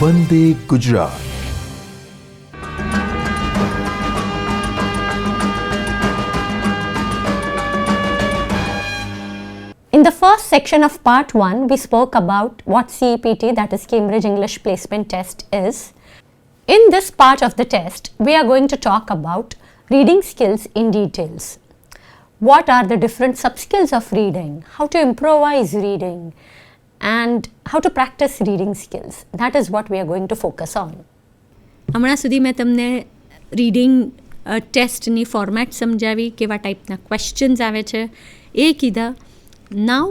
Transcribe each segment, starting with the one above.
Vande Gujarat. In the first section of part 1, we spoke about what CEPT, that is Cambridge English Placement Test, is. In this part of the test, we are going to talk about reading skills in details. What are the different sub-skills of reading, how to improvise reading, and how to practice reading skills. That is what we are going to focus on. હમણાં સુધી મેં તમને reading ટેસ્ટની format સમજાવી, કેવા ટાઈપના questions આવે છે એ કીધા. Now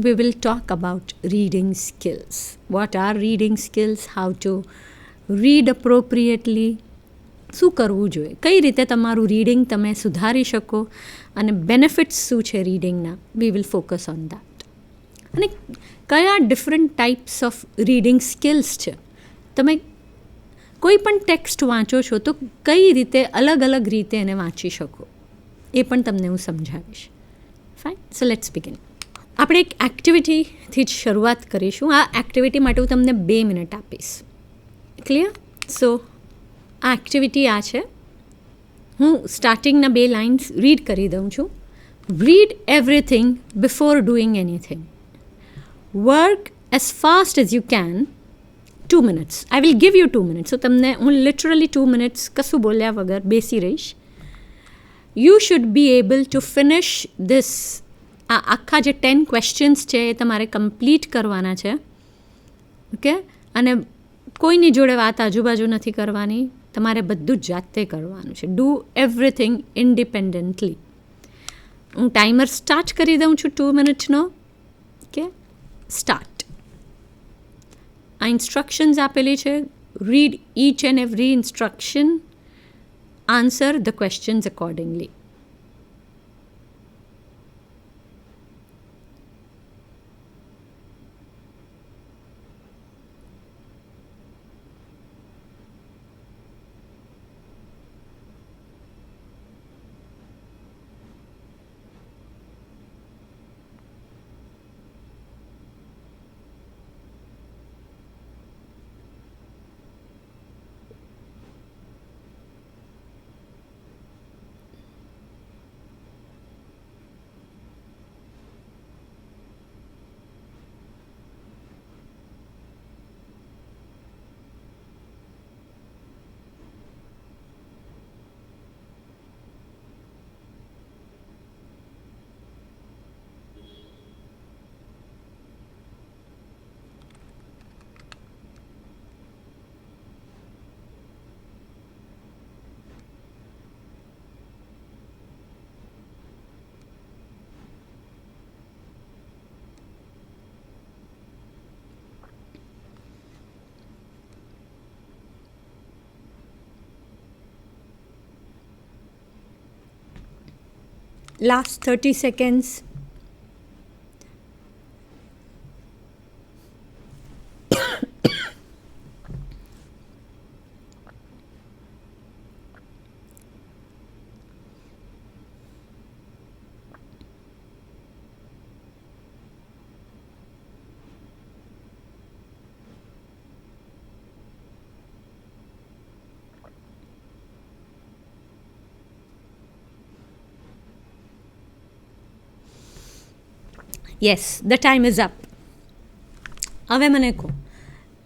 we will talk about reading skills. What are reading skills? How to read appropriately? શું કરવું જોઈએ, કઈ રીતે તમારું રીડિંગ તમે સુધારી શકો અને બેનિફિટ્સ શું છે રીડિંગના. We will focus on that. અને કયા different types of reading skills છે. તમે કોઈ પણ ટેક્સ્ટ વાંચો છો તો કઈ રીતે અલગ અલગ રીતે એને વાંચી શકો એ પણ તમને હું સમજાવીશ. Fine, so let's begin. આપણે એક એક્ટિવિટીથી જ શરૂઆત કરીશું. આ એક્ટિવિટી માટે હું તમને 2 મિનિટ આપીશ. ક્લિયર? સો આ એક્ટિવિટી આ છે. હું સ્ટાર્ટિંગના 2 લાઇન્સ રીડ કરી દઉં છું. Read everything before doing anything. Work as fast as you can. 2 minutes. I will give you 2 minutes. So તમને હું લિટરલી 2 minutes કશું બોલ્યા વગર બેસી રહીશ. You should be able to finish this. આ આખા જે 10 ક્વેશ્ચન્સ છે એ તમારે કમ્પ્લીટ કરવાના છે. ઓકે? અને કોઈની જોડે વાત આજુબાજુ નથી કરવાની. તમારે બધું જ જાતે કરવાનું છે. Do everything independently. હું ટાઈમર સ્ટાર્ટ કરી દઉં છું 2 મિનિટનો. Okay, start. આ ઇન્સ્ટ્રક્શન્સ આપેલી છે. Read each and every instruction. Answer the questions accordingly. Last 30 seconds. Yes, the time is up. હવે મને કહો,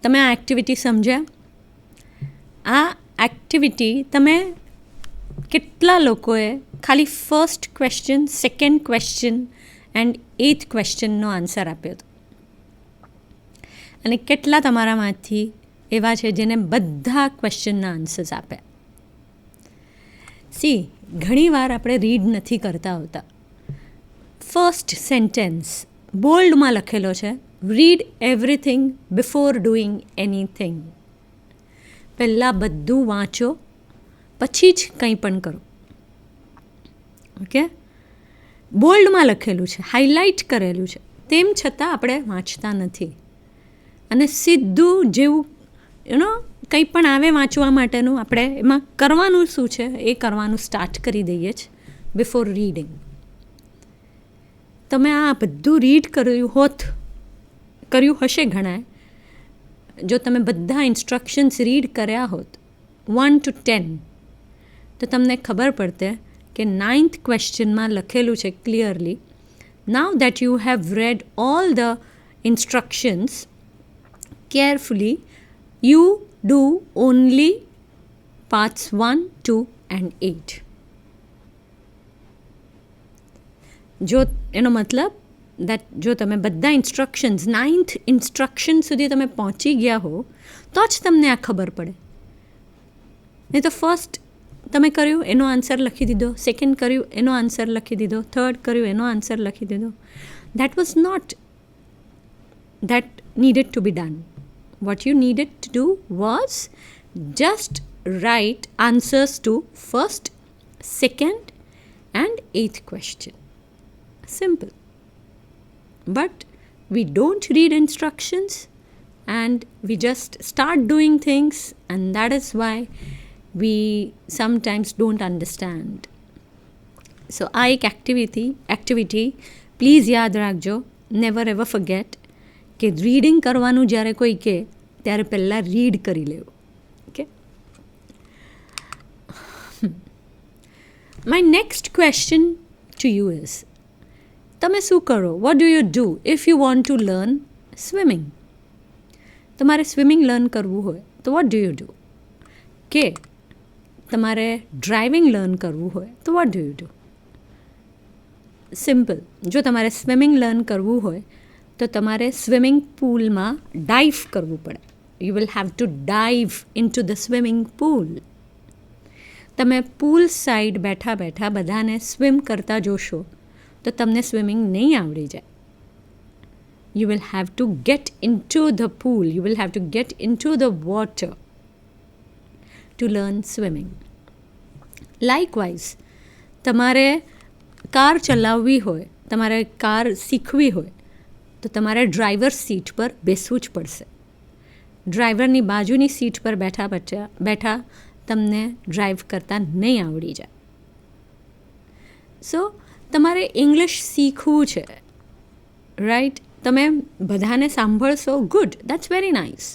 તમે આ એક્ટિવિટી સમજ્યા? આ એક્ટિવિટી તમે કેટલા લોકોએ ખાલી first question, second question and 8th ક્વેશ્ચનનો આન્સર આપ્યો હતો? અને કેટલા તમારામાંથી એવા છે જેને બધા ક્વેશ્ચનના આન્સર્સ આપ્યા? સી, ઘણીવાર આપણે રીડ નથી કરતા હોતા. ફર્સ્ટ સેન્ટેન્સ બોલ્ડમાં લખેલો છે, read everything before doing anything. પહેલાં બધું વાંચો, પછી જ કંઈ પણ કરો. ઓકે? બોલ્ડમાં લખેલું છે, હાઇલાઇટ કરેલું છે, તેમ છતાં આપણે વાંચતા નથી. અને સીધું જેવું કંઈ પણ આવે વાંચવા માટેનું, આપણે એમાં કરવાનું શું છે એ કરવાનું સ્ટાર્ટ કરી દઈએ જ બિફોર રીડિંગ. તમે આ બધું રીડ કર્યું હશે ઘણાએ, જો તમે બધા ઇન્સ્ટ્રક્શન્સ રીડ કર્યા હોત 1 to 10 તો તમને ખબર પડતે કે 9th ક્વેશ્ચનમાં લખેલું છે clearly, now that you have red all the instructions carefully, you do only parts 1, 2 and 8. જો એનો મતલબ દેટ જો તમે બધા ઇન્સ્ટ્રક્શન્સ 9th ઇન્સ્ટ્રક્શન સુધી તમે પહોંચી ગયા હો તો જ તમને આ ખબર પડે. નહીં તો ફર્સ્ટ તમે કર્યું એનો આન્સર લખી દીધો, સેકન્ડ કર્યું એનો આન્સર લખી દીધો, થર્ડ કર્યું એનો આન્સર લખી દીધો. That was not that needed to be done. What you needed to do was just write answers to first, second and 8th question. Simple. But we don't read instructions and we just start doing things, and that is why we sometimes don't understand. So આ એક activity please યાદ રાખજો, never ever forget કે reading કરવાનું જ્યારે કોઈ કહે ત્યારે પહેલાં રીડ કરી લેવું. Okay, my next question to you is, તમે શું કરો? what do you do if you want to learn swimming? તમારે સ્વિમિંગ લર્ન કરવું હોય તો what do you do? કે તમારે ડ્રાઇવિંગ લર્ન કરવું હોય તો what do you do? Simple. જો તમારે સ્વિમિંગ લર્ન કરવું હોય તો તમારે સ્વિમિંગ પૂલમાં ડાઇવ કરવું પડે. You will have two dive in to the swimming pool. તમે પૂલ સાઈડ બેઠા બેઠા બધાને સ્વિમ કરતા જોશો તો તમને સ્વિમિંગ નહીં આવડી જાય. You will have two get in to the pool, you will have two get in to the water to learn swimming. Likewise તમારે કાર ચલાવવી હોય, તમારે કાર શીખવી હોય તો તમારે ડ્રાઈવર સીટ પર બેસવું જ પડશે. ડ્રાઈવરની બાજુની સીટ પર બેઠા તમને ડ્રાઈવ કરતાં નહીં આવડી જાય. સો તમારે ઇંગ્લિશ શીખવું છે, રાઈટ? તમે બધાને સાંભળશો, good, that's very nice.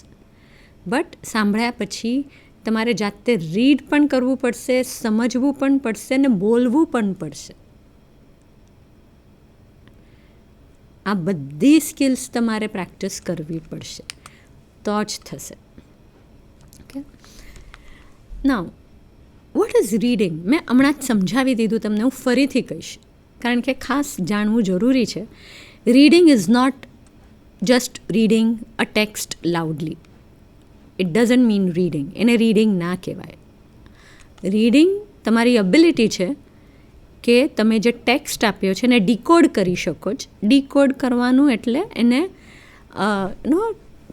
But સાંભળ્યા પછી તમારે જાતે રીડ પણ કરવું પડશે, સમજવું પણ પડશે ને બોલવું પણ પડશે. આ બધી સ્કિલ્સ તમારે પ્રેક્ટિસ કરવી પડશે તો જ થશે. Okay, now what is reading? મેં હમણાં જ સમજાવી દીધું તમને, હું ફરીથી કહીશ કારણ કે ખાસ જાણવું જરૂરી છે. Reading is not just reading a text loudly. It doesn't mean reading. એને રીડિંગ ના કહેવાય. રીડિંગ તમારી એબિલિટી છે કે તમે જે ટેક્સ્ટ આપ્યો છે એને ડીકોડ કરી શકો છો. ડીકોડ કરવાનું એટલે એને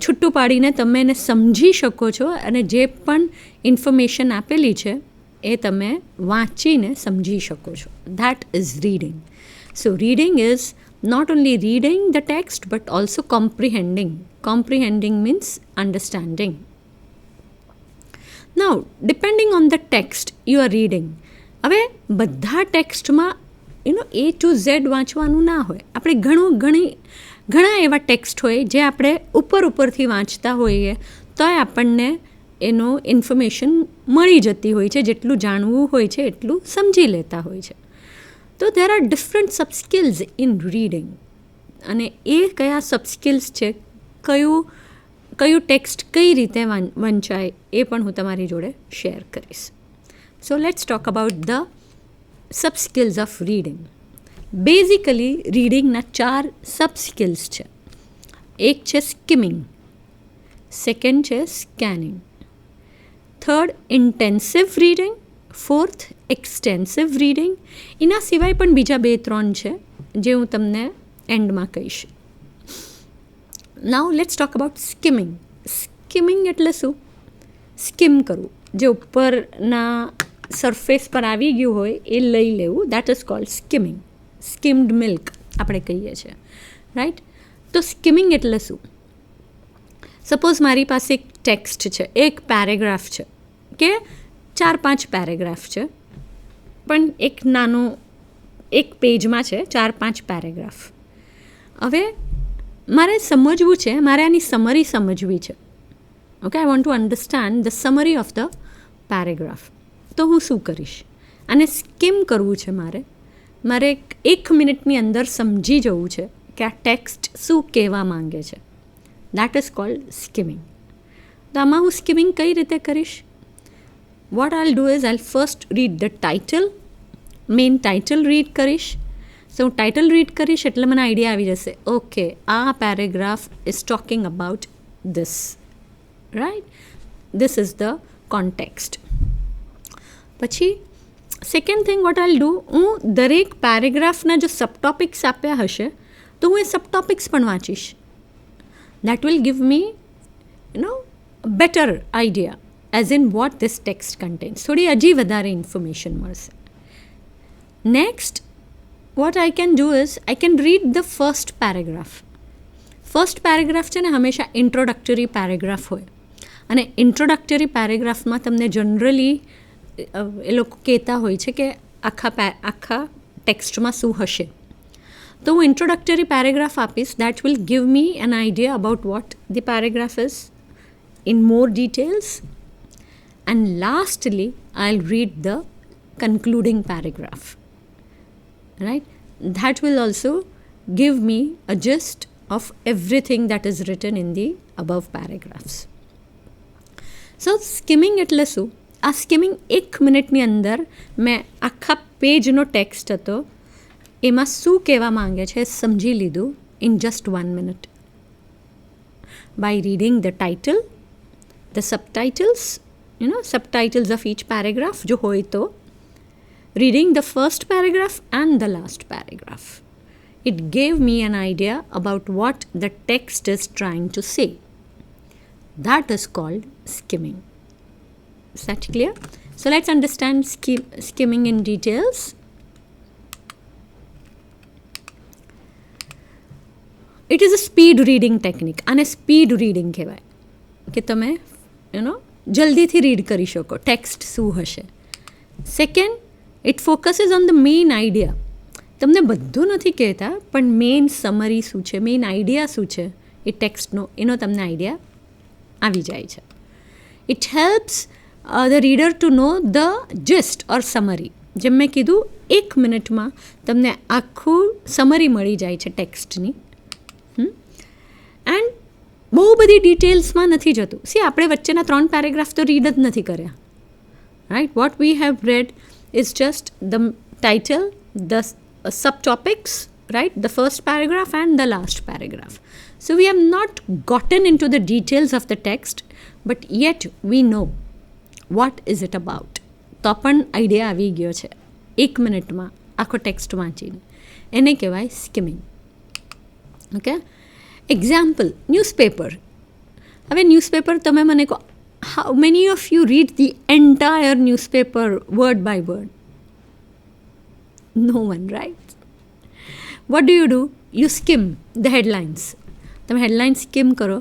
છૂટું પાડીને તમે એને સમજી શકો છો અને જે પણ ઇન્ફોર્મેશન આપેલી છે એ તમે વાંચીને સમજી શકો છો. That is reading. So reading is not only reading the text but also comprehending. Comprehending means understanding. Now, depending on the text you are reading, હવે બધા ટેક્સ્ટમાં A to Z વાંચવાનું ના હોય. આપણે ઘણા એવા ટેક્સ્ટ હોય જે આપણે ઉપરથી વાંચતા હોઈએ તોય આપણને એનો ઇન્ફોર્મેશન મળી જતી હોય છે. જેટલું જાણવું હોય છે એટલું સમજી લેતા હોય છે. તો there are different subskills in reading. અને એ કયા સબસ્કિલ્સ છે, કયું ટેક્સ્ટ કઈ રીતે વંચાય એ પણ હું તમારી જોડે શેર કરીશ. So let's talk about the subskills of reading. Basically રીડિંગના 4 સબસ્કિલ્સ છે. એક છે સ્કિમિંગ, સેકન્ડ છે scanning, third intensive reading, fourth extensive reading. એના સિવાય પણ બીજા 2-3 છે જે હું તમને એન્ડમાં કહીશ. Now let's talk about skimming. Skimming એટલે શું? સ્કિમ કરવું, જે ઉપરના સરફેસ પર આવી ગયું હોય એ લઈ લેવું, that is called skimming. Skimmed milk આપણે કહીએ છીએ, રાઈટ? તો સ્કિમિંગ એટલે શું? સપોઝ મારી પાસે એક ટેક્સ્ટ છે, એક પેરેગ્રાફ છે કે 4-5 પેરેગ્રાફ છે, પણ એક પેજમાં છે 4-5 પેરેગ્રાફ. હવે મારે સમજવું છે, મારે આની સમરી સમજવી છે. Okay, I want to understand the summary of the paragraph. તો હું શું કરીશ? અને સ્કીમ કરવું છે મારે 1 મિનિટની અંદર સમજી જવું છે કે આ ટેક્સ્ટ શું કહેવા માંગે છે. That is called skimming. તો આમાં હું સ્કીમિંગ કઈ રીતે કરીશ? What I'll do is I'll first read the title, main title read કરીશ. સો હું ટાઇટલ રીડ કરીશ એટલે મને આઈડિયા આવી જશે, ઓકે આ paragraph is talking about this, right, this is the context. પછી second thing what I'll do, હું દરેક પેરેગ્રાફના જો સબટોપિક્સ આપ્યા હશે તો હું એ સબટોપિક્સ પણ વાંચીશ. That will give me better idea as in what this text contains. થોડી હજી વધારે ઇન્ફોર્મેશન મળશે. Next what I can do is I can read the first paragraph. First paragraph છે ને હંમેશા ઇન્ટ્રોડક્ટરી પેરેગ્રાફ હોય, અને ઇન્ટ્રોડક્ટરી પેરેગ્રાફમાં તમને જનરલી એ લોકો કહેતા હોય છે કે આખા ટેક્સ્ટમાં શું હશે. તો હું ઇન્ટ્રોડક્ટરી પેરેગ્રાફ આપીશ. That will give me an idea about vote the paragraph is in more details. And lastly I will read the concluding paragraph. Right? That will also give me a gist of everything that is written in the above paragraphs. So skimming એટલે શું? આ skimming 1 મિનિટની અંદર મેં આખા પેજનો text હતો એમાં શું કહેવા માંગે છે સમજી લીધું in just 1 minute. By reading the title, the subtitles, subtitles of each paragraph જો હોય તો, reading the first paragraph and the last paragraph. It gave me an idea about what the text is trying to say. That is called skimming. Is that clear? So let's understand skimming in details. It is a speed reading technique. અને speed reading કહેવાય કે તમે જલ્દીથી read કરી શકો text શું હશે. Second, it focuses on the main idea. તમને બધું નથી કહેતા, પણ મેઇન સમરી શું છે, મેઇન આઈડિયા શું છે એ ટેક્સ્ટનો, એનો તમને આઈડિયા આવી જાય છે. It helps the reader to know the gist or summary. જેમ મેં કીધું 1 મિનિટમાં તમને આખું સમરી મળી જાય છે ટેક્સ્ટની. એન્ડ બહુ બધી ડિટેલ્સમાં નથી જતું. સી આપણે વચ્ચેના 3 પેરેગ્રાફ તો રીડ જ નથી કર્યા, right. What we have red is just the title, the subtopics, right? The first paragraph and the last paragraph. So we have not gotten into the details of the text, but yet we know what is it about. તો પણ idea આવી ગયો છે 1 મિનિટમાં આખો text વાંચીને. એને કહેવાય સ્કીમિંગ. Okay, example, newspaper. હવે ન્યૂઝપેપર તમે મને કહો, how many of you read the entire newspaper word by word? No one, right? What do? You skim the headlines. તમે headlines skim કરો,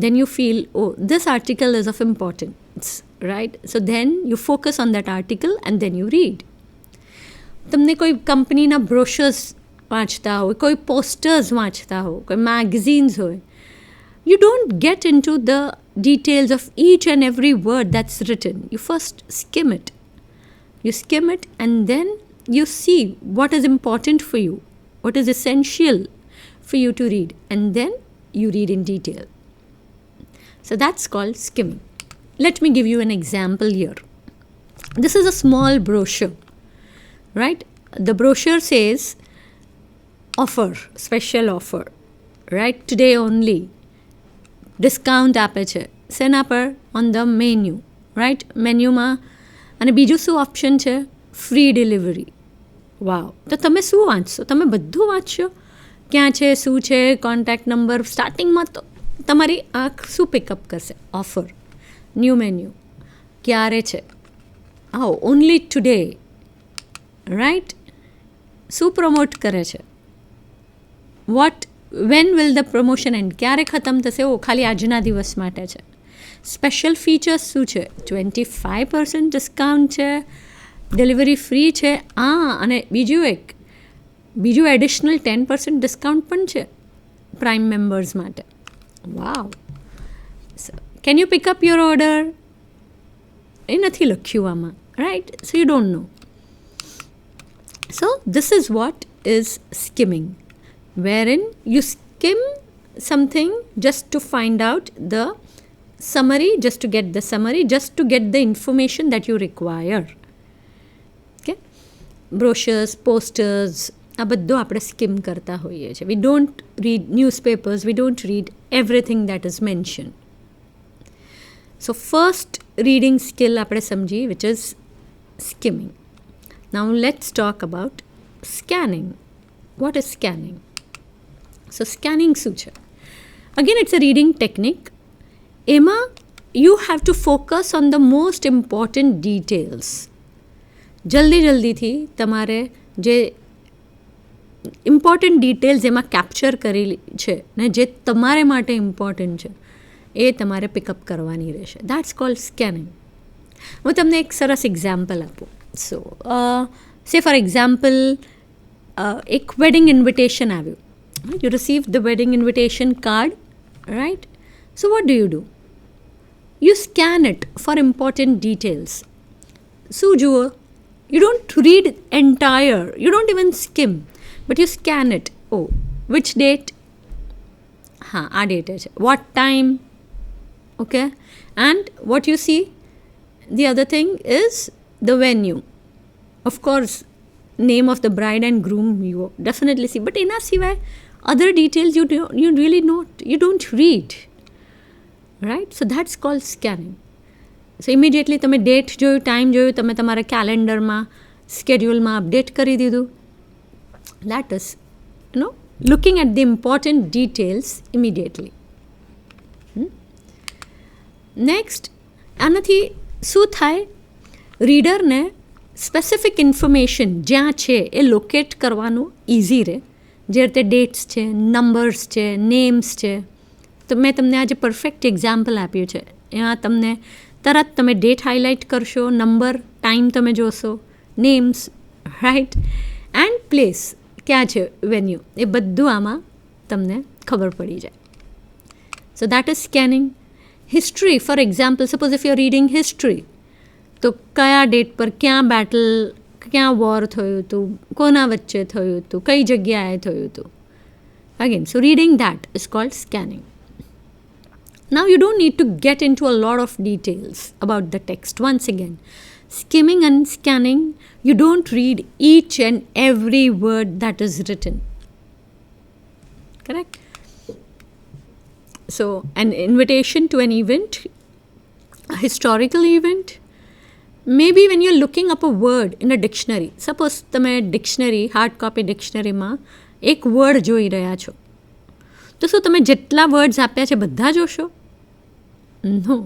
then you feel, oh, this article is of importance, right? So then you focus on that article and then you read. તમને કોઈ કંપનીના brochures વાંચતા હોય, કોઈ posters વાંચતા હો, કોઈ magazines હોય, you don't get into the details of each and every word that's written. You first skim it. You skim it and then you see what is important for you, what is essential for you to read, and then you read in detail. So that's called skimming. Let me give you an example here. This is a small brochure, right? The brochure says offer, special offer, right? Today only. Discount આપે છે શેના પર? On the menu, right. મેન્યુમાં અને બીજું શું option છે? Free delivery. Wow. તો તમે શું વાંચશો? તમે બધું વાંચશો? ક્યાં છે, શું છે, કોન્ટેક્ટ નંબર. સ્ટાર્ટિંગમાં તો તમારી આંખ શું પિકઅપ કરશે? ઓફર, ન્યૂ મેન્યુ, ક્યારે છે, ઓનલી ટુડે, રાઈટ. શું પ્રમોટ કરે છે? What when will the promotion and? ક્યારે ખતમ થશે? ખાલી આજના દિવસ માટે છે. સ્પેશિયલ ફીચર્સ શું છે? 25% ડિસ્કાઉન્ટ છે, ડિલિવરી ફ્રી છે. અને બીજું એડિશનલ 10% ડિસ્કાઉન્ટ પણ છે પ્રાઇમ મેમ્બર્સ માટે. Wow. Can you pick up your order? એ નથી લખ્યું આમાં, right? So you don't know. So this is what is skimming, wherein you skim something just to find out the summary, just to get the summary, just to get the information that you require. Okay? Brochures, posters, આ બધું આપણે scheme કરતા હોઈએ છીએ. We don't read newspapers, we don't read everything that is mentioned. So first reading skill આપણે સમજી, which is skimming. Now let's talk about scanning. What is scanning? So scanning શું છે? Again, it's a reading technique. એમાં you have to focus on the most important details. જલ્દીથી તમારે જે important details એમાં capture કરેલી છે ને જે તમારે માટે ઇમ્પોર્ટન્ટ છે એ તમારે પિકઅપ કરવાની રહેશે. That's called scanning. હું તમને એક સરસ એક્ઝામ્પલ આપું. સો સે ફોર એક્ઝામ્પલ, એક વેડિંગ ઇન્વિટેશન આવ્યું. You receive the wedding invitation card, right? So what do you do? You scan it for important details. શું જુઓ? You don't read entire, you don't even skim, but you scan it. Oh, which date? આ date છે. What time? Okay. And what you see? The other thing is the venue. Of course, name of the bride and groom you definitely see. But એના સિવાય other details you really you don't read. Right? So that's called scanning. So immediately તમે date જોયું, time જોયું, તમે તમારા કેલેન્ડરમાં, સ્કેડ્યુલમાં update કરી દીધું. That is looking at the important details immediately. Next, આનાથી શું થાય? રીડરને સ્પેસિફિક ઇન્ફોર્મેશન જ્યાં છે એ લોકેટ કરવાનું ઇઝી રહે. જે રીતે ડેટ્સ છે, નંબર્સ છે, નેમ્સ છે. તો મેં તમને આજે પરફેક્ટ એક્ઝામ્પલ આપ્યું છે. એમાં તમને તરત તમે ડેટ હાઇલાઇટ કરશો, નંબર, ટાઈમ તમે જોશો, નેમ્સ, રાઈટ, એન્ડ પ્લેસ ક્યાં છે, વેન્યુ, એ બધું આમાં તમને ખબર પડી જાય. So that is scanning. History, for example, suppose if you are reading history, તો કયા ડેટ પર ક્યાં બેટલ, ક્યાં વોર થયું હતું, કોના વચ્ચે થયું હતું, કઈ જગ્યાએ થયું હતું. Again, so reading that is cold scanning. Now you don't need to get into a lot of details about the text. Once again, skimming and scanning, you don't read each and every word that is written. Correct? So an invitation to an event, a historical event, maybe when you're looking up a word in a dictionary. Suppose તમે dictionary, hard copy ડિક્શનરીમાં એક word જોઈ રહ્યા છો, તો શું તમે જેટલા words આપ્યા છે બધા જોશો? No.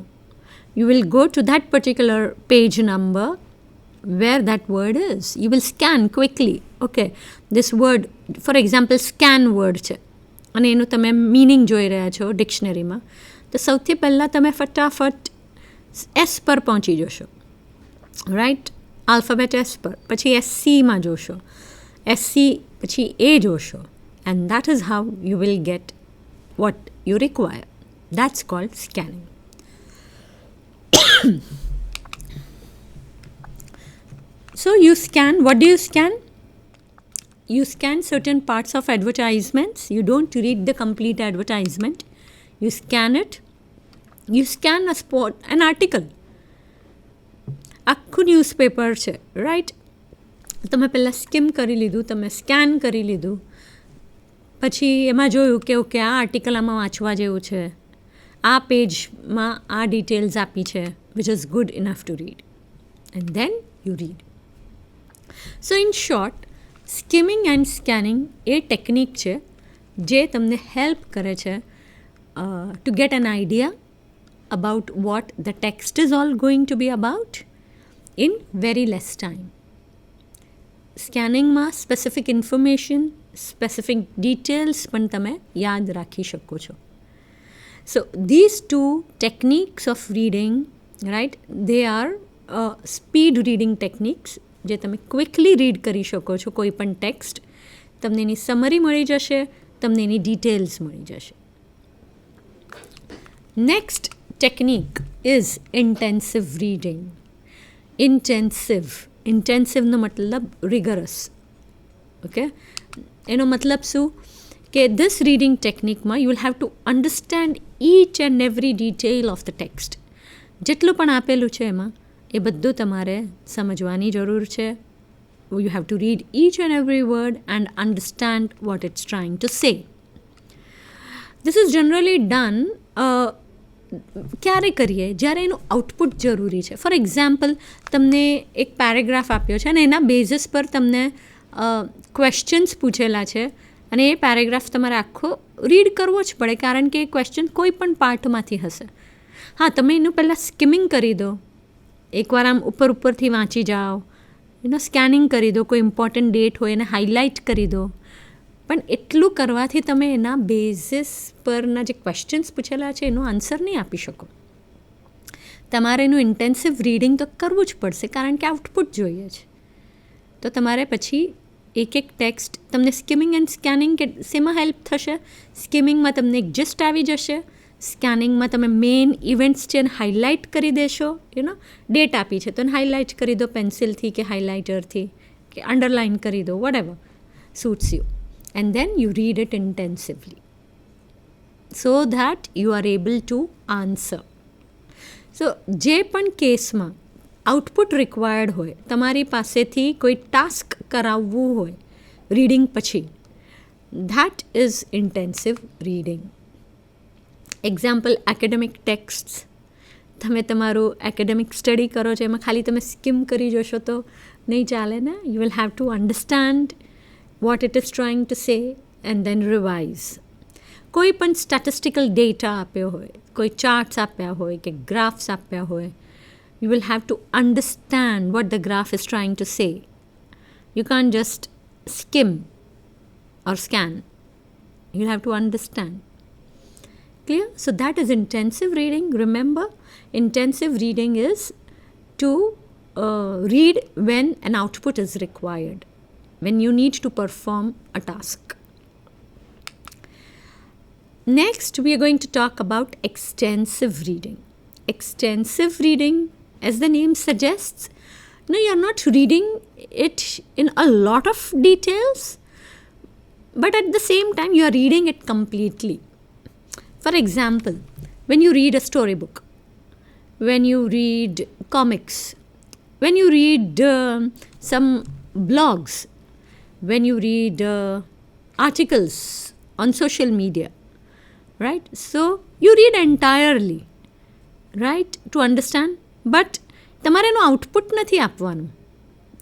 You will go to that particular page number where that word is. You will scan quickly. Okay, this word, for example, scan word છે અને એનું તમે મિનિંગ જોઈ રહ્યા છો ડિક્શનરીમાં, તો સૌથી પહેલાં તમે ફટાફટ એસ પર પહોંચી જશો, રાઈટ? આલ્ફાબેટ એસ પર, પછી SCમાં જોશો, SC પછી A જોશો, and that is how you will get what you require. That's called scanning. So you scan, what do you scan? You scan certain parts of advertisements. You don't read the complete advertisement. You scan it. You scan a spot, an article. આખું newspaper છે, right? તમે પહેલાં scheme કરી લીધું, તમે scan કરી લીધું, પછી એમાં જોયું કે ઓકે આ આર્ટિકલ આમાં વાંચવા જેવું છે, આ પેજમાં આ ડિટેલ્સ આપી છે, which is good enough to read. And then you read. So in short, skimming and scanning A technique છે જે તમને હેલ્પ કરે છે to get an idea about what the text is all going to be about in very less time. સ્કેનિંગમાં specific information, specific details પણ તમે યાદ રાખી શકો છો. So these two techniques of reading, right, they are speed reading techniques જે તમે quickly read કરી શકો છો કોઈ પણ ટેક્સ્ટ. તમને એની સમરી મળી જશે, તમને એની ડિટેલ્સ મળી જશે. Next technique is intensive reading. ઇન્ટેન્સિવનો મતલબ રિગરસ. ઓકે, એનો મતલબ શું કે ધીસ રીડિંગ ટેકનિકમાં you will have to understand each and every detail of the text. જેટલું પણ આપેલું છે એમાં એ બધું તમારે સમજવાની જરૂર છે. You have to read each and every word and understand what it's trying to say. This is generally done ક્યારે કરીએ? જ્યારે એનું આઉટપુટ જરૂરી છે. ફોર એક્ઝામ્પલ, તમને એક પેરેગ્રાફ આપ્યો છે અને એના બેઝિસ પર તમને ક્વેશ્ચન્સ પૂછેલા છે અને એ પેરેગ્રાફ તમારે આખો રીડ કરવો જ પડે, કારણ કે એ ક્વેશ્ચન કોઈ પણ પાર્ટમાંથી હશે. હા, તમે એનું પહેલાં સ્કિમિંગ કરી દો, એકવાર આમ ઉપરથી વાંચી જાઓ, સ્કેનિંગ કરી દો, કોઈ ઇમ્પોર્ટન્ટ ડેટ હોય એને હાઇલાઇટ કરી દો. પણ એટલું કરવાથી તમે એના બેઝિસ પરના જે ક્વેશ્ચન્સ પૂછેલા છે એનો આન્સર નહીં આપી શકો. તમારે એનું ઇન્ટેન્સિવ રીડિંગ તો કરવું જ પડશે, કારણ કે આઉટપુટ જોઈએ છે. તો તમારે પછી એક ટેક્સ્ટ તમને સ્કિમિંગ એન્ડ સ્કેનિંગ કે શેમાં હેલ્પ થશે? સ્કિમિંગમાં તમને એક જસ્ટ આવી જશે, સ્કેનિંગમાં તમે મેઇન ઇવેન્ટ્સ છે એને હાઇલાઇટ કરી દેશો. ડેટ આપી છે તો એને હાઇલાઇટ કરી દો પેન્સિલથી કે હાઇલાઇટરથી, કે અંડરલાઇન કરી દો, whatever suits you. And then you read it intensively so that you are able to answer. So, જે પણ કેસમાં આઉટપુટ રિક્વાયર્ડ હોય, તમારી પાસેથી કોઈ ટાસ્ક કરાવવું હોય રીડિંગ પછી, that is intensive reading. Example, academic texts. તમે તમારું એકેડેમિક સ્ટડી કરો છો, એમાં ખાલી તમે સ્કિમ કરી જશો તો નહીં ચાલે ને. You will have to understand what it is trying to say and then revise. કોઈ પણ સ્ટેટિસ્ટિકલ ડેટા આપ્યો હોય, કોઈ ચાર્ટ્સ આપ્યા હોય કે ગ્રાફ્સ આપ્યા હોય, you will have to understand what the graph is trying to say. You can't just skim or scan. You'll have to understand. Clear? So that is intensive reading. Remember, intensive reading is to read when an output is required, when you need to perform a task. Next, we are going to talk about extensive reading. Extensive reading, as the name suggests, no, you are not reading it in a lot of details, but at the same time, you are reading it completely. For example, when you read a storybook, when you read comics, when you read some blogs, when you read articles on social media, right? So you read entirely, right, to understand, but તમારે એનું output નથી આપવાનું,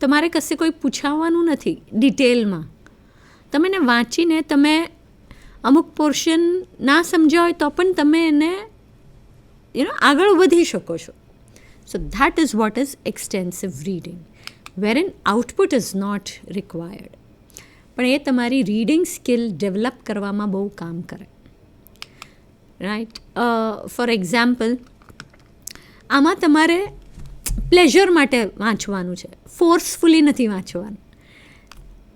તમારે કશે કોઈ પૂછાવવાનું નથી ડિટેલમાં. તમે એને વાંચીને તમે અમુક પોર્શન ના સમજ્યા હોય તો પણ તમે એને આગળ વધી શકો છો. So that is what is extensive reading, wherein output is not required. પણ એ તમારી રીડિંગ સ્કિલ ડેવલપ કરવામાં બહુ કામ કરે, રાઈટ. ફોર એક્ઝામ્પલ, આમાં તમારે પ્લેઝર માટે વાંચવાનું છે, ફોર્સફુલી નથી વાંચવાનું.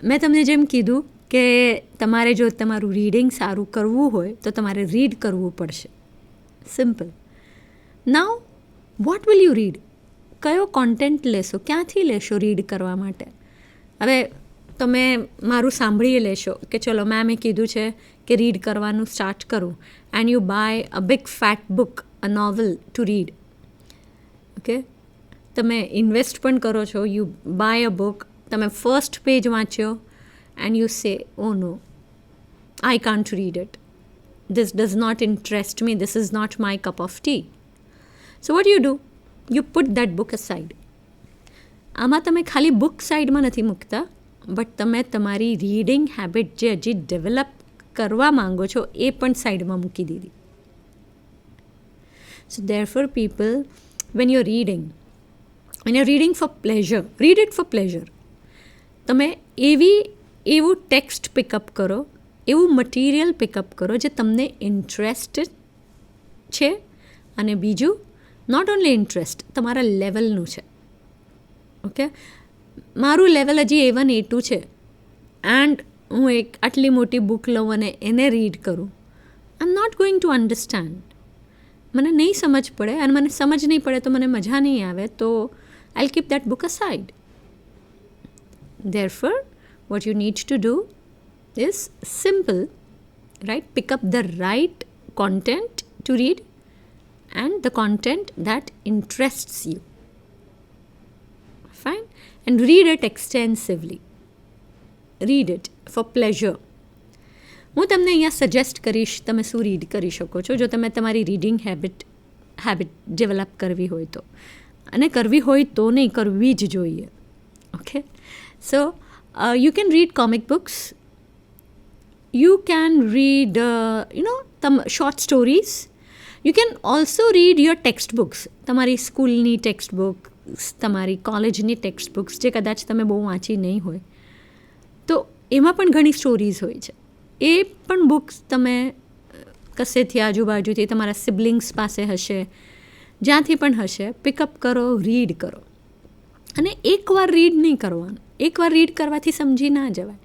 મેં તમને જેમ કીધું કે તમારે જો તમારું રીડિંગ સારું કરવું હોય તો તમારે રીડ કરવું પડશે. Simple. Now what will you read? કયો કોન્ટેન્ટ લેશો? ક્યાંથી લેશો રીડ કરવા માટે? હવે તમે મારું સાંભળી લેશો કે ચલો મેમે કીધું છે કે રીડ કરવાનું સ્ટાર્ટ કરું, and you buy a big fat book, a novel to read. Okay, તમે ઇન્વેસ્ટ પણ કરો છો, યુ બાય અ બુક, તમે ફર્સ્ટ પેજ વાંચ્યો and you say, oh no, I can't read it, this does not interest me, this is not my cup of tea. So what you do? You put that book aside. આમાં તમે ખાલી book સાઇડમાં નથી મૂકતા, but તમે તમારી reading habit જે હજી ડેવલપ કરવા માંગો છો એ પણ સાઈડમાં મૂકી દીધી. So therefore people, when you're reading for pleasure, read it for pleasure. તમે એવું ટેક્સ્ટ પિકઅપ કરો, એવું મટીરિયલ પિકઅપ કરો જે તમને ઇન્ટરેસ્ટેડ છે, અને બીજું નોટ ઓનલી ઇન્ટરેસ્ટ, તમારા લેવલનું છે. ઓકે, મારું લેવલ હજી A1 A2 છે એન્ડ હું એક આટલી મોટી બુક લઉં અને એને રીડ કરું, I am not going to understand. મને નહીં સમજ પડે અને મને સમજ નહીં પડે તો મને મજા નહીં આવે, તો I'll keep that book aside. Therefore, what you need to do is simple, right? Pick up the right content to read and the content that interests you. Fine? And read it extensively. Read it for pleasure. હું તમને અહીંયા suggest કરીશ તમે શું read કરી શકો છો જો તમે તમારી રીડિંગ હેબિટ ડેવલપ કરવી હોય તો, અને કરવી હોય તો નહીં, કરવી જ જોઈએ. Okay, so you can read comic books, you can read short stories, you can also read your text books. તમારી સ્કૂલની ટેક્સ્ટ બુક્સ, તમારી કોલેજની ટેક્સ્ટ બુક્સ જે કદાચ તમે બહુ વાંચી નહીં હોય તો એમાં પણ ઘણી સ્ટોરીઝ હોય છે. એ પણ બુક્સ તમે કશેથી આજુબાજુથી તમારા સિબલિંગ્સ પાસે હશે, જ્યાંથી પણ હશે, પિકઅપ કરો, રીડ કરો. અને એકવાર રીડ નહીં કરવાનું, એકવાર રીડ કરવાથી સમજી ના જવાય.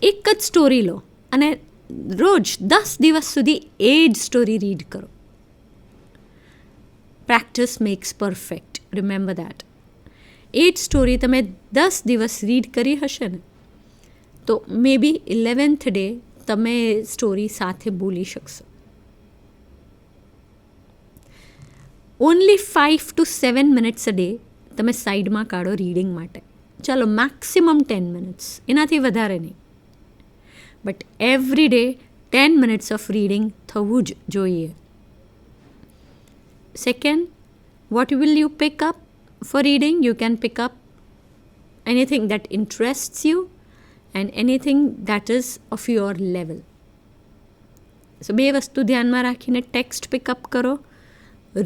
એક જ સ્ટોરી લો અને રોજ 10 દિવસ સુધી એ જ સ્ટોરી રીડ કરો. Practice makes perfect, remember that. એ જ સ્ટોરી તમે 10 દિવસ રીડ કરી હશે ને તો મે બી 11th ડે તમે સ્ટોરી સાથે બોલી શકશો. Only 5 to 7 minutes a day તમે સાઈડમાં કાઢો રીડિંગ માટે. ચાલો મેક્સિમમ 10 minutes, એનાથી વધારે નહીં. But every day 10 minutes of reading થવું જ જોઈએ. Second, what will you pick up for reading? You can pick up anything that interests you and anything that is of your level. So બે વસ્તુ ધ્યાનમાં રાખીને ટેક્સ્ટ પિકઅપ કરો,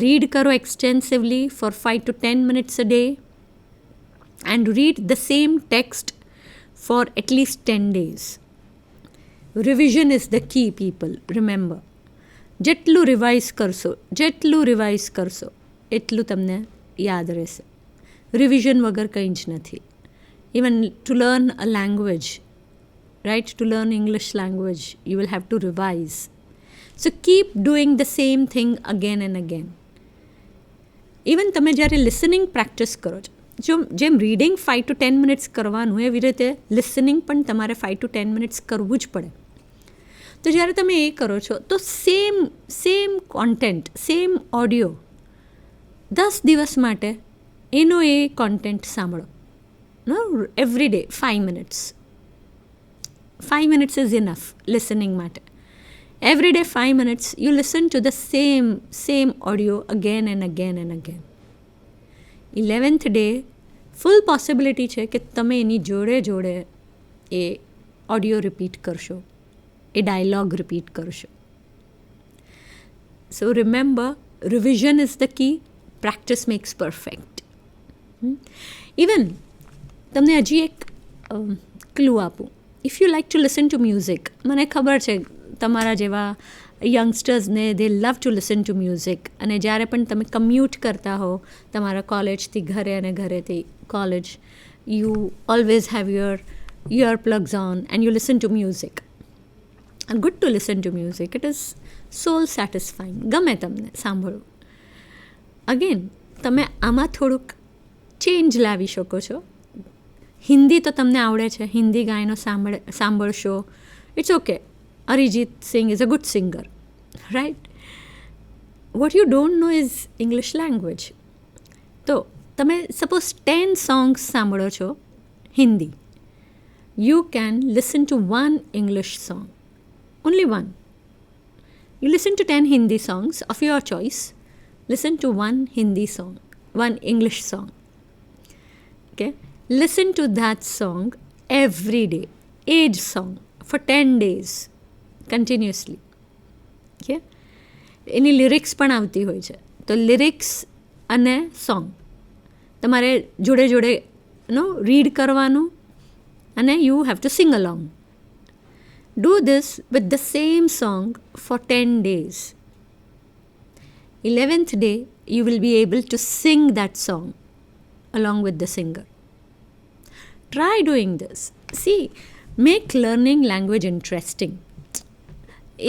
read કરો એક્સટેન્સિવલી four 5 to 10 minutes a day and read the same text for at least 10 days. Revision is the key, people. Remember, જેટલું revise કરશો એટલું તમને યાદ રહેશે. રિવિઝન વગર કંઈ જ નથી. Even to learn a language, right? To learn English language, you will have to revise. So keep doing the same thing again and again. Even તમે જ્યારે લિસનિંગ પ્રેક્ટિસ કરો છો, જેમ રીડિંગ 5 to 10 minutes કરવાનું એવી રીતે લિસનિંગ પણ તમારે 5 to 10 minutes કરવું જ પડે. તો જ્યારે તમે એ કરો છો તો સેમ કોન્ટેન્ટ, સેમ ઓડિયો 10 દિવસ માટે એનો એ કોન્ટેન્ટ સાંભળો. No, every day 5 minutes. 5 minutes is enough listening matter. Every day 5 minutes you listen to the same audio again and again and again. 11th day full possibility છે કે તમે એની જોડે એ audio repeat કરશો, એ dialog repeat કરશો. So remember, revision is the key. Practice makes perfect. Even તમને હજી એક clue આપું. If you like to listen to music, મને ખબર છે તમારા જેવા યંગસ્ટર્સને they love to listen to music, અને જ્યારે પણ તમે કમ્યુટ કરતા હો તમારા કોલેજથી ઘરે અને ઘરેથી college, you always have your plugs on and you listen to music. Good to listen to music, it is soul satisfying, ગમે તમને સાંભળવું. અગેન તમે આમાં થોડુંક ચેન્જ લાવી શકો છો. હિન્દી તો તમને આવડે છે, હિન્દી ગાયનો સાંભળશો, it's okay. Arijit Singh is a good singer, right? What you don't know is English language. તો તમે સપોઝ 10 સોંગ્સ સાંભળો છો Hindi, you can listen to 1 English song, only 1. You listen to 10 Hindi songs of your choice. Listen to 1 Hindi song, 1 English song. Okay? Listen to that song every day. Age song for 10 days continuously. Okay? Any lyrics પણ આવતી હોય છે, તો lyrics અને song તમારે જોડે read કરવાનું અને you have to sing along. Do this with the same song for 10 days. 11th day, you will be able to sing that song along with the singer. Try doing this. See, make learning language interesting.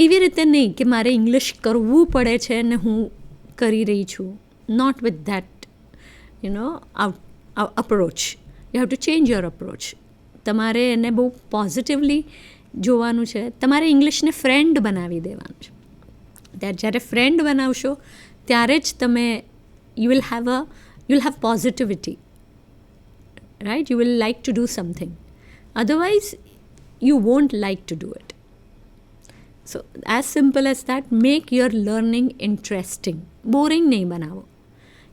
એવી રીતે નહીં કે મારે English કરવું પડે છે ને હું કરી રહી છું, not with that approach. You have to change your approach. તમારે એને બહુ પોઝિટિવલી જોવાનું છે. તમારે ઇંગ્લિશને ફ્રેન્ડ બનાવી દેવાનું છે. જ્યારે ફ્રેન્ડ બનાવશો ત્યારે જ તમે you will have positivity, right? You will like to do something. Otherwise you want like to do it. So as simple as that, make your learning interesting. Boring નહીં બનાવો.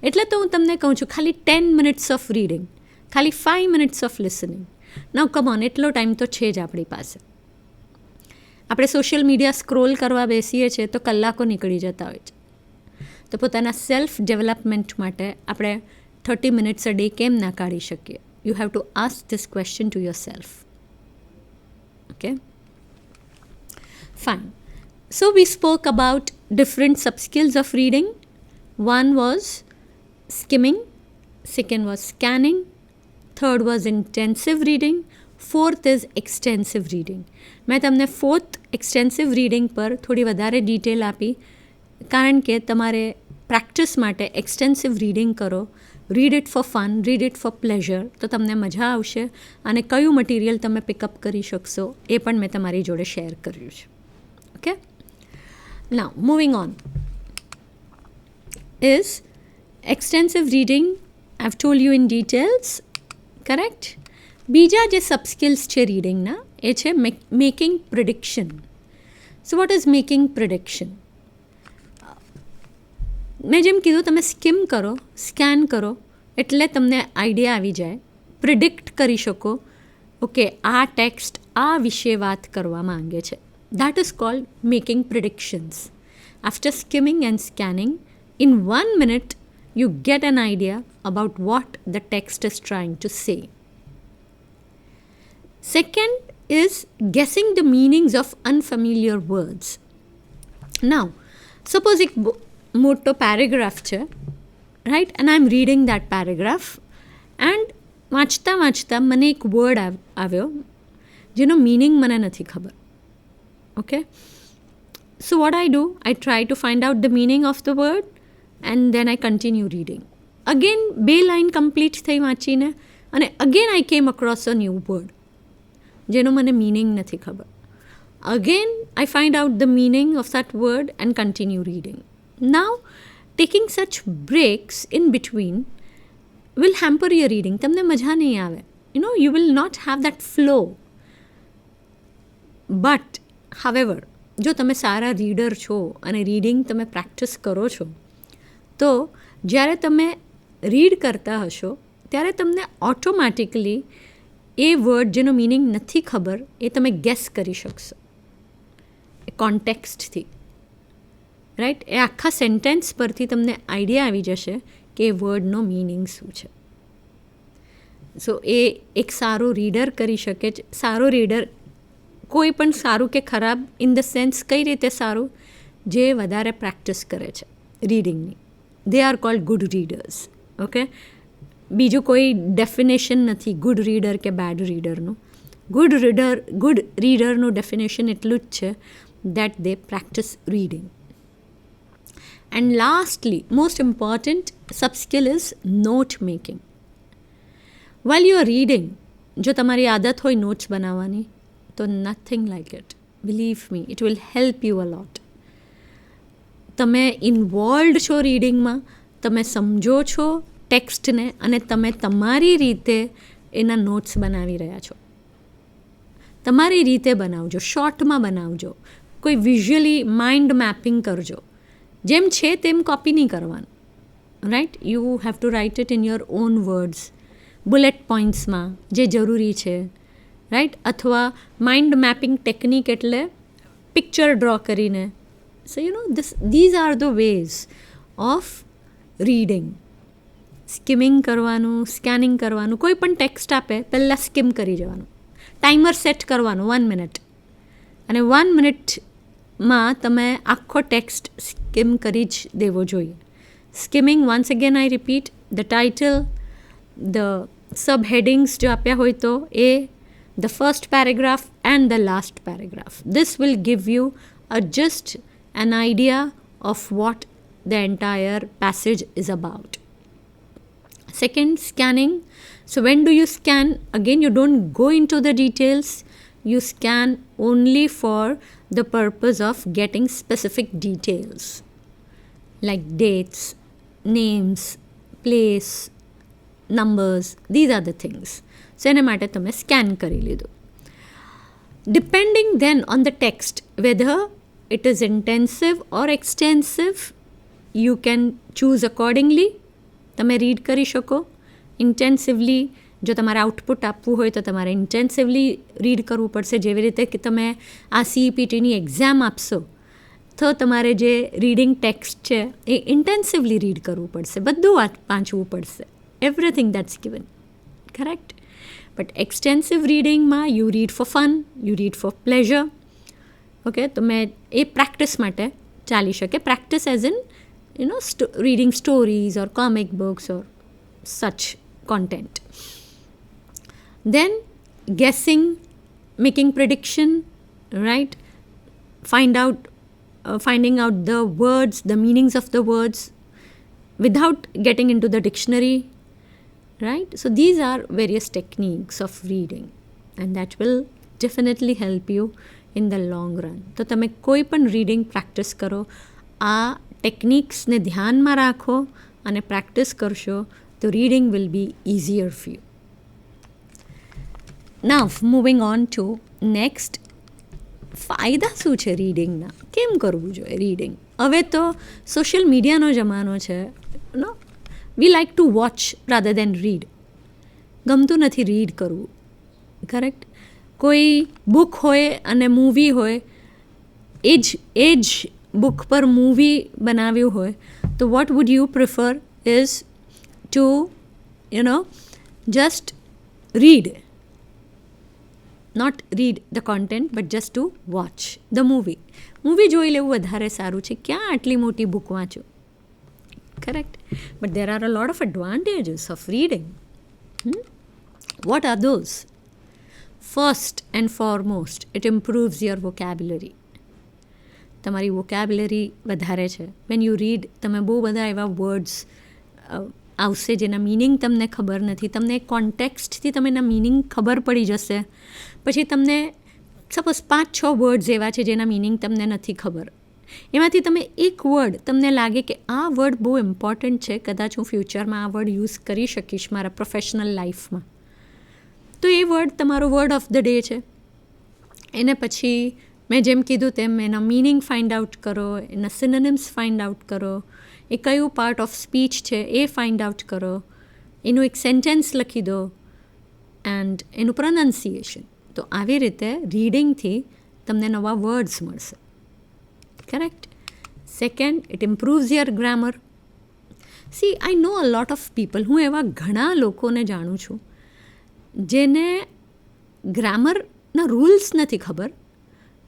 એટલે તો હું તમને કહું છું, ખાલી 10 મિનિટ્સ ઓફ રીડિંગ, ખાલી 5 minutes of listening. Now come on, એટલો ટાઈમ તો છે જ આપણી પાસે. આપણે સોશિયલ મીડિયા સ્ક્રોલ કરવા બેસીએ છીએ તો કલાકો નીકળી જતા હોય છે. તો પોતાના સેલ્ફ ડેવલપમેન્ટ માટે આપણે 30 મિનિટ્સ અ ડે કેમ ના કાઢી શકીએ? You have to ask this question to yourself. Okay, fine. So we spoke about different subskills of reading. One was skimming, second was scanning, third was intensive reading, fourth is extensive reading. મેં તમને fourth extensive reading પર થોડી વધારે detail આપી, કારણ કે તમારે practice માટે એક્સટેન્સિવ રીડિંગ કરો. Read it for fun, read it for pleasure, તો તમને મજા આવશે. અને કયું મટીરિયલ તમે પિકઅપ કરી શકશો એ પણ મેં તમારી જોડે શેર કર્યું છે. Okay, now moving on is extensive reading. I've told you in details, correct? બીજા જે સબસ્કિલ્સ છે રીડિંગના, એ છે making prediction. So what is making prediction? મેં જેમ કીધું, તમે સ્કિમ કરો, સ્કેન કરો, એટલે તમને આઈડિયા આવી જાય, પ્રિડિક્ટ કરી શકો, ઓકે આ ટેક્સ્ટ આ વિશે વાત કરવા માંગે છે. That is called making predictions. After skimming and scanning, in 1 minute, you get an idea about what the text is trying to say. Second is guessing the meanings of unfamiliar words. Now, suppose એક મોટો paragraph છે, right? And I'm reading that paragraph and વાંચતા વાંચતા મને એક word આવ્યો જેનો meaning મને નથી ખબર. Okay? So what I do, I try to find out the meaning of the word and then I continue reading. Again, 2 line complete થઈ વાંચીને, અને again I came across a new word જેનો મને meaning નથી ખબર. Again, I find out the meaning of that word and continue reading. Now, taking such breaks in between will hamper your reading. તમને મજા નહીં આવે. You will not have that flow. But, however, જો તમે સારા reader છો અને reading તમે practice કરો છો, તો જ્યારે તમે રીડ કરતા હશો ત્યારે તમને ઓટોમેટિકલી એ વર્ડ જેનો મિનિંગ નથી ખબર એ તમે ગેસ કરી શકશો એ કોન્ટેક્સ્ટથી, રાઈટ? એ આખા સેન્ટેન્સ પરથી તમને આઈડિયા આવી જશે કે એ વર્ડનો મિનિંગ શું છે. સો એ એક સારો રીડર કરી શકે છે. સારો રીડર કોઈ પણ સારું કે ખરાબ, ઇન ધ સેન્સ કઈ રીતે સારું? જે વધારે પ્રેક્ટિસ કરે છે રીડિંગની. They are called good readers. Okay? બીજું કોઈ ડેફિનેશન નથી ગુડ રીડર કે બેડ રીડરનું. ગુડ રીડરનું ડેફિનેશન એટલું જ છે that they practice reading. And lastly, most important subskill is note making. While you are reading, જો તમારી આદત હોય નોટ્સ બનાવવાની, તો nothing like it. Believe me, it will help you a lot. તમે ઇન્વોલ્વડ છો રીડિંગમાં, તમે સમજો છો ટેક્સ્ટને, અને તમે તમારી રીતે એના નોટ્સ બનાવી રહ્યા છો. તમારી રીતે બનાવજો, શોર્ટમાં બનાવજો, કોઈ વિઝ્યુઅલી માઇન્ડ મેપિંગ કરજો. જેમ છે તેમ કોપી નહીં કરવાનું, right? You have to write it in your own words, bullet પોઈન્ટ્સમાં જે જરૂરી છે, રાઈટ? અથવા માઇન્ડ મેપિંગ ટેકનિક એટલે પિક્ચર ડ્રો કરીને. So, these are the ways of reading. Skimming કરવાનું, સ્કેનિંગ કરવાનું. કોઈ પણ ટેક્સ્ટ આપે પહેલાં સ્કિમ કરી જવાનું, ટાઈમર સેટ કરવાનું 1 મિનિટ, અને 1 મિનિટમાં તમે આખો ટેક્સ્ટ સ્કિમ કરી જ દેવો જોઈએ. Skimming, once again I repeat, the title, the subheadings જો આપ્યા હોય તો એ, the first paragraph and the last paragraph. This will give you a gist, an idea of what the entire passage is about. Second, scanning. So when do you scan? Again, you don't go into the details. You scan only for the purpose of getting specific details like dates, names, place, numbers. These are the things. So એને માટે તમે scan કરી લીધું. Depending then on the text, whether it is intensive or extensive, you can choose accordingly. તમે read કરી શકો. ઇન્ટેન્સિવલી જો તમારે આઉટપુટ આપવું હોય તો તમારે ઇન્ટેન્સિવલી રીડ કરવું પડશે. જેવી રીતે કે તમે આ CEPTની એક્ઝામ આપશો તો તમારે જે રીડિંગ ટેક્સ્ટ છે એ ઇન્ટેન્સિવલી રીડ કરવું પડશે, બધું વાંચવું પડશે, everything that's given, correct. But extensive રીડિંગમાં you read for fun, you read for pleasure. Okay, તો મેં એ પ્રેક્ટિસ માટે ચાલી શકે. Practice as in reading stories or comic books or such content. Then guessing, making prediction, right? Finding out the words, the meanings of the words without getting into the dictionary, right? So these are various techniques of reading and that will definitely help you in the long run. તો તમે કોઈ પણ reading practice કરો, આ ટેકનિક્સને ધ્યાનમાં રાખો અને practice કરશો તો reading will be easier for you. Now moving on two next, ફાયદા શું છે રીડિંગના, કેમ કરવું જોઈએ રીડિંગ. હવે તો સોશિયલ મીડિયાનો જમાનો છે, no we like to watch rather than read. ગમતું નથી રીડ કરવું, કરેક્ટ. કોઈ બુક હોય અને મૂવી હોય, એ જ બુક પર મૂવી બનાવ્યું હોય તો what would you prefer is to just read, not read the content but just to watch the movie. Movie જોઈ લેવું વધારે સારું છે, ક્યાં આટલી મોટી બુક વાંચો, correct. But there are a lot of advantages of reading. What are those? First and foremost, it improves your vocabulary. તમારી વોકેબ્યુલરી વધારે છે. વેન યુ રીડ, તમે બહુ બધા એવા વર્ડ્સ આવશે જેના મિનિંગ તમને ખબર નથી. તમને કોન્ટેક્સ્ટથી તમે એના મિનિંગ ખબર પડી જશે. પછી તમને સપોઝ 5-6 વર્ડ્સ એવા છે જેના મિનિંગ તમને નથી ખબર. એમાંથી તમે એક વર્ડ તમને લાગે કે આ વર્ડ બહુ ઇમ્પોર્ટન્ટ છે, કદાચ હું ફ્યુચરમાં આ વર્ડ યુઝ કરી શકીશ મારા પ્રોફેશનલ લાઈફમાં, તો એ વર્ડ તમારો વર્ડ ઓફ ધ ડે છે. એને પછી મેં જેમ કીધું તેમ એના મિનિંગ ફાઇન્ડ આઉટ કરો, એના સિનોનિમ્સ ફાઇન્ડ આઉટ કરો, એ કયું પાર્ટ ઓફ સ્પીચ છે એ ફાઇન્ડ આઉટ કરો, એનું એક સેન્ટેન્સ લખી દો એન્ડ એનું પ્રોનન્સિએશન. તો આવી રીતે રીડિંગથી તમને નવા વર્ડ્સ મળશે, correct. Second, it improves your grammar. See, I know a lot of people, હું એવા ઘણા લોકોને જાણું છું જેને ગ્રામરના રૂલ્સ નથી ખબર,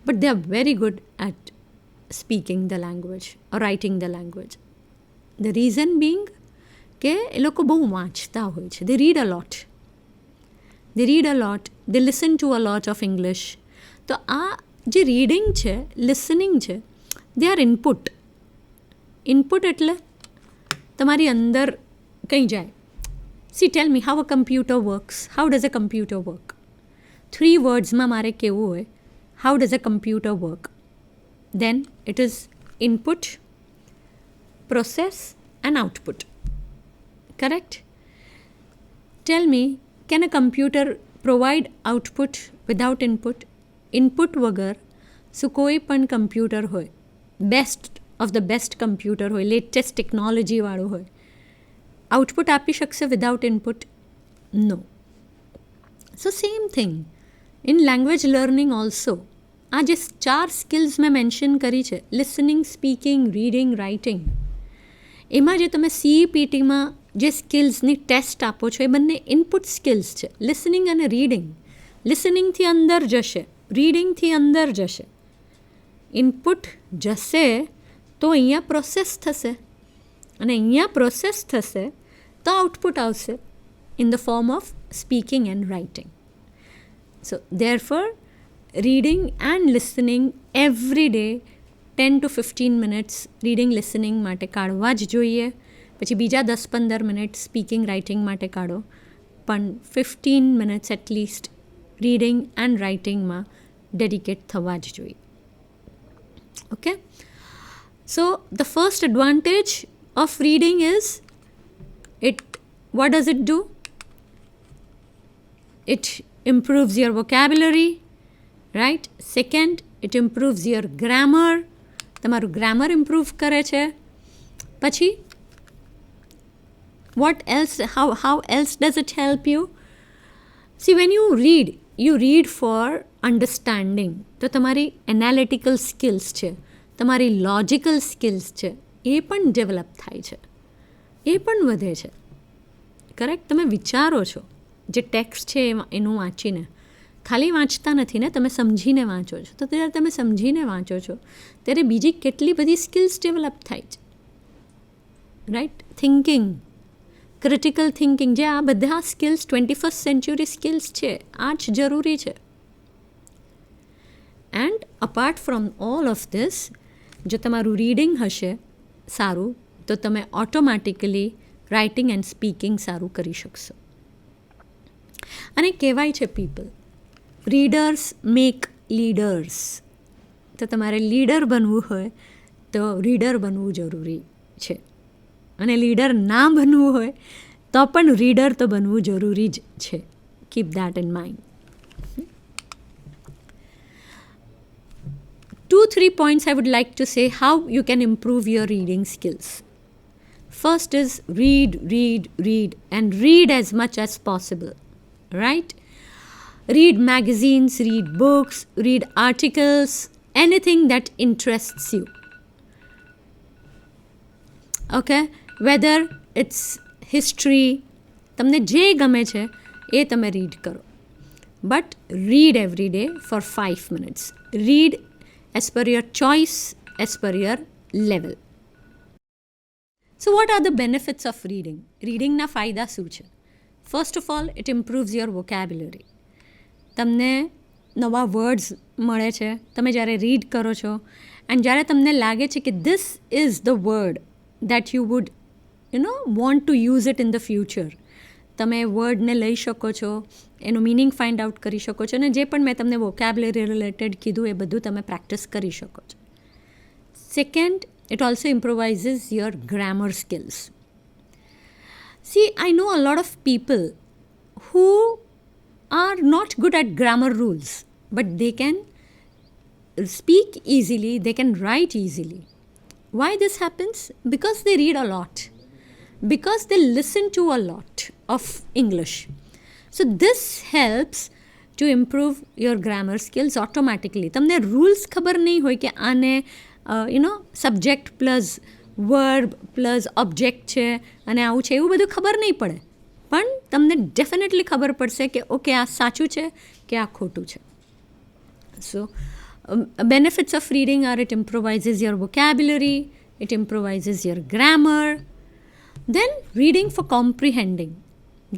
but they are very good at speaking the language or writing the language. The reason being કે એ લોકો બહુ વાંચતા હોય છે. They read a lot. They listen to a lot of English. તો આ જે રીડિંગ છે, લિસનિંગ છે, they are input. ઇનપુટ એટલે તમારી અંદર કંઈ જાય. See, tell me how a computer works. How does a computer work? 3 wordsમાં મારે કહેવું હોય, how does a computer work? Then it is input, process and output. Correct? Tell me, can a computer provide output without input? Input વગર શું કોઈ પણ computer હોય, best of the best computer હોય, latest ટેકનોલોજીવાળું હોય, આઉટપુટ આપી શકશે without input? No. So same thing in language learning also. આ જે 4 સ્કિલ્સ મેં મેન્શન કરી છે, લિસનિંગ, સ્પીકિંગ, રીડિંગ, રાઇટિંગ, એમાં જે તમે CEPTમાં જે સ્કિલ્સની ટેસ્ટ આપો છો એ બંને ઇનપુટ સ્કિલ્સ છે. લિસનિંગ અને રીડિંગ. લિસનિંગથી અંદર જશે, રીડિંગથી અંદર જશે. ઇનપુટ જશે તો અહીંયા પ્રોસેસ થશે, અને અહીંયા પ્રોસેસ થશે તો આઉટપુટ આવશે in the form of speaking and writing. So therefore reading and listening every day 10 to 15 minutes reading listening માટે કાઢવા જ જોઈએ. પછી બીજા 10-15 મિનિટ સ્પીકિંગ રાઇટિંગ માટે કાઢો, પણ 15 મિનિટ્સ એટલીસ્ટ રીડિંગ એન્ડ રાઇટિંગમાં ડેડિકેટ થવા જ જોઈએ. Okay, so the first advantage of reading is what does it do? It improves your vocabulary, right? Second, it improves your grammar. તમારું ગ્રામર ઇમ્પ્રૂવ કરે છે. પછી what else, how else does it help you? See, when you read for understanding. તો તમારી analytical skills છે, તમારી logical skills છે, એ પણ ડેવલપ થાય છે, એ પણ વધે છે. કરેક્ટ? તમે વિચારો છો જે ટેક્સ્ટ છે એનું વાંચીને, ખાલી વાંચતા નથી ને, તમે સમજીને વાંચો છો. તો ત્યારે તમે સમજીને વાંચો છો ત્યારે બીજી કેટલી બધી સ્કિલ્સ ડેવલપ થાય છે, રાઈટ? થિંકિંગ, ક્રિટિકલ થિંકિંગ, જે આ બધા સ્કિલ્સ 21st સેન્ચુરી સ્કિલ્સ છે, આ જ જરૂરી છે. And apart from all of this, જો તમારું રીડિંગ હશે સારું તો તમે ઓટોમેટિકલી રાઇટિંગ એન્ડ સ્પીકિંગ સારું કરી શકશો. અને કહેવાય છે પીપલ, રીડર્સ મેક લીડર્સ. તો તમારે લીડર બનવું હોય તો રીડર બનવું જરૂરી છે, અને લીડર ના બનવું હોય તો પણ રીડર તો બનવું જરૂરી જ છે. Keep that in mind. 2-3 points I would like to say how you can improve your reading skills. First is read and read as much as possible, right? Read magazines, read books, read articles, anything that interests you. Okay? Whether it's history, તમને જે ગમે છે એ તમે read કરો. But read every day for 5 minutes. Read as per your choice, as per your level. So what are the benefits of reading? Reading ના ફાયદા શું છે? First of all, it improves your vocabulary. તમને નવા words મળે છે તમે જ્યારે રીડ કરો છો, એન્ડ જ્યારે તમને લાગે છે કે this is the word that you would want to use it in the future, તમે વર્ડને લઈ શકો છો, એનું મિનિંગ ફાઇન્ડ આઉટ કરી શકો છો, અને જે પણ મેં તમને વોકેબ્યુલરી રિલેટેડ કીધું એ બધું તમે પ્રેક્ટિસ કરી શકો છો. Second, it also improvises your grammar skills. See, I know a lot of people who are not good at grammar rules, but they can speak easily, they can write easily. Why this happens? Because they read a lot. Because they listen to a lot of English. So this helps to improve your grammar skills automatically. તમને rules ખબર નહીં હોય કે આને subject plus verb plus object છે અને આવું છે, એવું બધું ખબર નહીં પડે, પણ તમને ડેફિનેટલી ખબર પડશે કે ઓકે આ સાચું છે કે આ ખોટું છે. સો benefits of reading are it improvises your vocabulary, it improvises your grammar. Then reading for comprehending.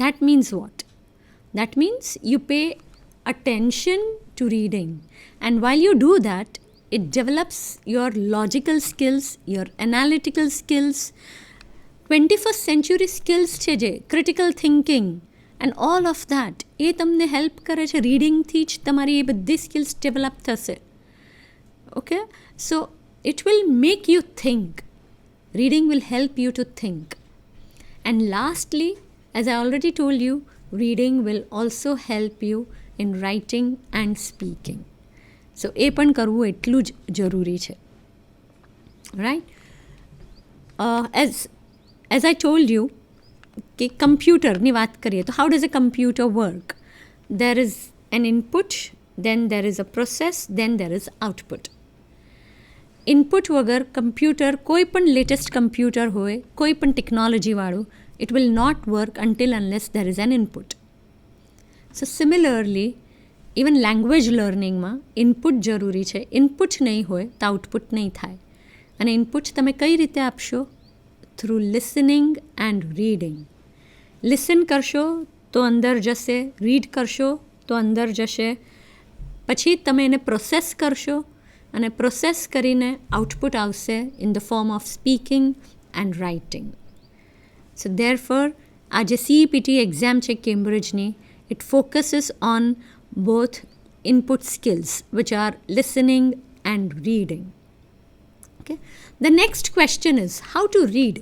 That means what? That means you pay attention to reading, and while you do that, it develops your logical skills, your analytical skills, 21st century skills છે જે critical thinking and all of that, એ તમને help કરે છે. રીડિંગથી જ તમારી એ બધી skills develop થશે. Okay, so it will make you think. Reading will help you to think. And lastly, as I already told you, reading will also help you in writing and speaking. So એ પણ કરવું એટલું જ જરૂરી છે, right? As I told you કે કમ્પ્યુટરની વાત કરીએ તો how does a computer work? There is an input, then there is a process, then there is output. Input વગર કમ્પ્યુટર, કોઈ પણ લેટેસ્ટ કમ્પ્યુટર હોય, કોઈ પણ ટેકનોલોજીવાળું, it will not work until unless there is an input. So similarly, even language learningમાં input જરૂરી છે. Input નહીં હોય તો આઉટપુટ નહીં થાય. અને ઇનપુટ તમે કઈ રીતે આપશો? Through listening and reading. Listen કરશો તો અંદર જશે, રીડ કરશો તો અંદર જશે, પછી તમે એને પ્રોસેસ કરશો, અને પ્રોસેસ કરીને આઉટપુટ આવશે in the form of speaking and writing. So therefore આ જે CEPT એક્ઝામ છે કેમ્બ્રિજની, it focuses on both input skills, which are listening and reading. Okay. The next question is how to read,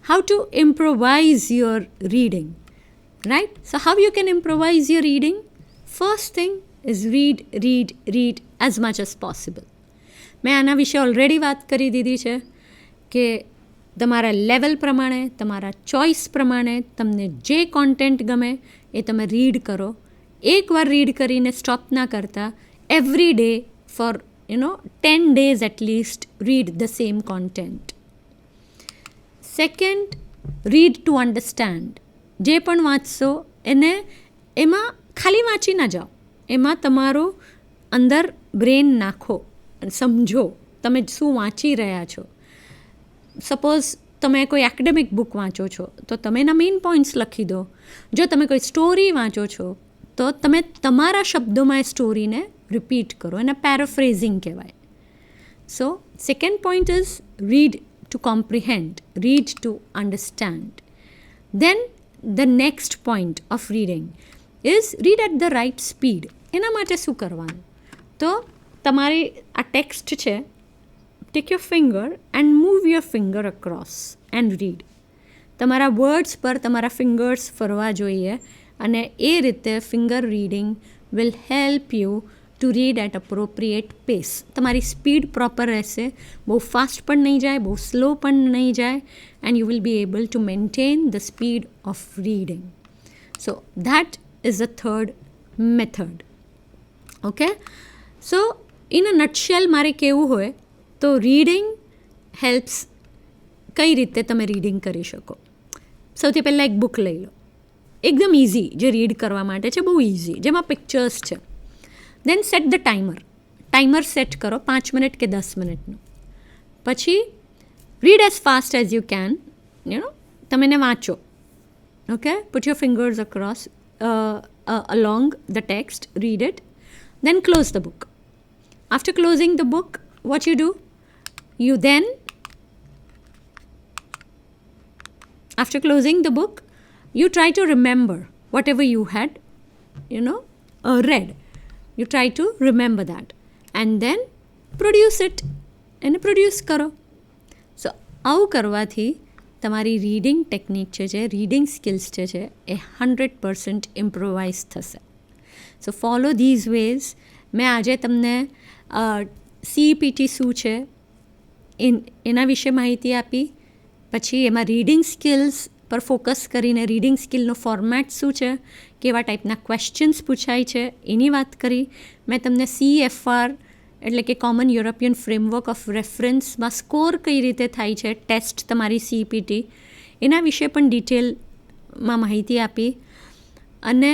how to improvise your reading, right? So how you can improvise your reading? First thing is read as much as possible. મેં આના વિશે already વાત કરી દીધી છે કે તમારા level પ્રમાણે, તમારા ચોઇસ પ્રમાણે તમને જે કોન્ટેન્ટ ગમે એ તમે રીડ કરો. એકવાર રીડ કરીને સ્ટોપ ના કરતા, every day four 10 days at least read the same content. Second, read to understand. જે પણ વાંચશો એને એમાં ખાલી વાંચી ના જાઓ, એમાં તમારું અંદર બ્રેન નાખો, સમજો તમે શું વાંચી રહ્યા છો. સપોઝ તમે કોઈ એકેડેમિક બુક વાંચો છો તો તમે એના મેઇન પોઈન્ટ્સ લખી દો. જો તમે કોઈ સ્ટોરી વાંચો છો તો તમે તમારા શબ્દોમાં એ સ્ટોરીને રિપીટ કરો, એને પેરાફ્રેઝિંગ કહેવાય. So second point is read to comprehend, read to understand. Then the next point of reading is read at the right speed. એના માટે શું કરવાનું? તો તમારી આ ટેક્સ્ટ છે, take your finger and move your finger across and read. તમારા words પર તમારા ફિંગર્સ ફરવા જોઈએ અને એ રીતે finger reading will help you to read at appropriate pace. તમારી સ્પીડ પ્રોપર રહેશે, બહુ ફાસ્ટ પણ નહીં જાય, બહુ સ્લો પણ નહીં જાય, and you will be able to maintain the speed of reading. So that is the third method. Okay, so in a nutshell મારે કહેવું હોય તો રીડિંગ હેલ્પ્સ. કઈ રીતે તમે રીડિંગ કરી શકો? સૌથી પહેલાં એક બુક લઈ લો, એકદમ ઇઝી, જે રીડ કરવા માટે છે, બહુ ઇઝી, જેમાં પિક્ચર્સ છે. Then set the timer set કરો 5 મિનિટ કે 10 મિનિટનું. પછી read as fast as you can, તમે એને વાંચો. Okay, put your fingers across along the text, read it, then close the book. After closing the book, what you do? You then, after closing the book, you try to remember whatever you had, read. You try to remember that. And then produce it. And produce karo. So, આવું કરવાથી તમારી reading technique છે, reading skills છે એ 100% improvise થશે. સો follow this ways. મેં આજે તમને CEPT શું છે એના વિશે માહિતી આપી. પછી એમાં રીડિંગ સ્કિલ્સ પર ફોકસ કરીને રીડિંગ સ્કિલનો ફોર્મેટ શું છે, કેવા ટાઈપના ક્વેશ્ચન્સ પૂછાય છે એની વાત કરી. મેં તમને CEFR એટલે કે કોમન યુરોપિયન ફ્રેમવર્ક ઓફ રેફરન્સમાં સ્કોર કઈ રીતે થાય છે ટેસ્ટ તમારી CEPT એના વિશે પણ ડિટેલમાં માહિતી આપી. અને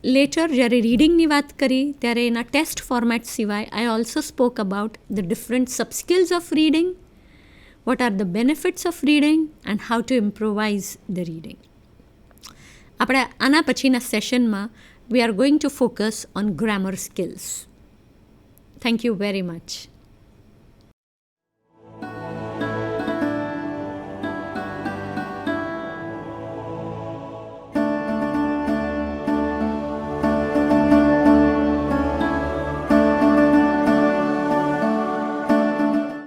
લેટર જ્યારે રીડિંગની વાત કરી ત્યારે એના ટેસ્ટ ફોર્મેટ સિવાય I also spoke about the different subskills of reading, what are the benefits of reading and how to improvise the reading. આપણે આના પછીના સેશનમાં we are going to focus on grammar skills. Thank you very much.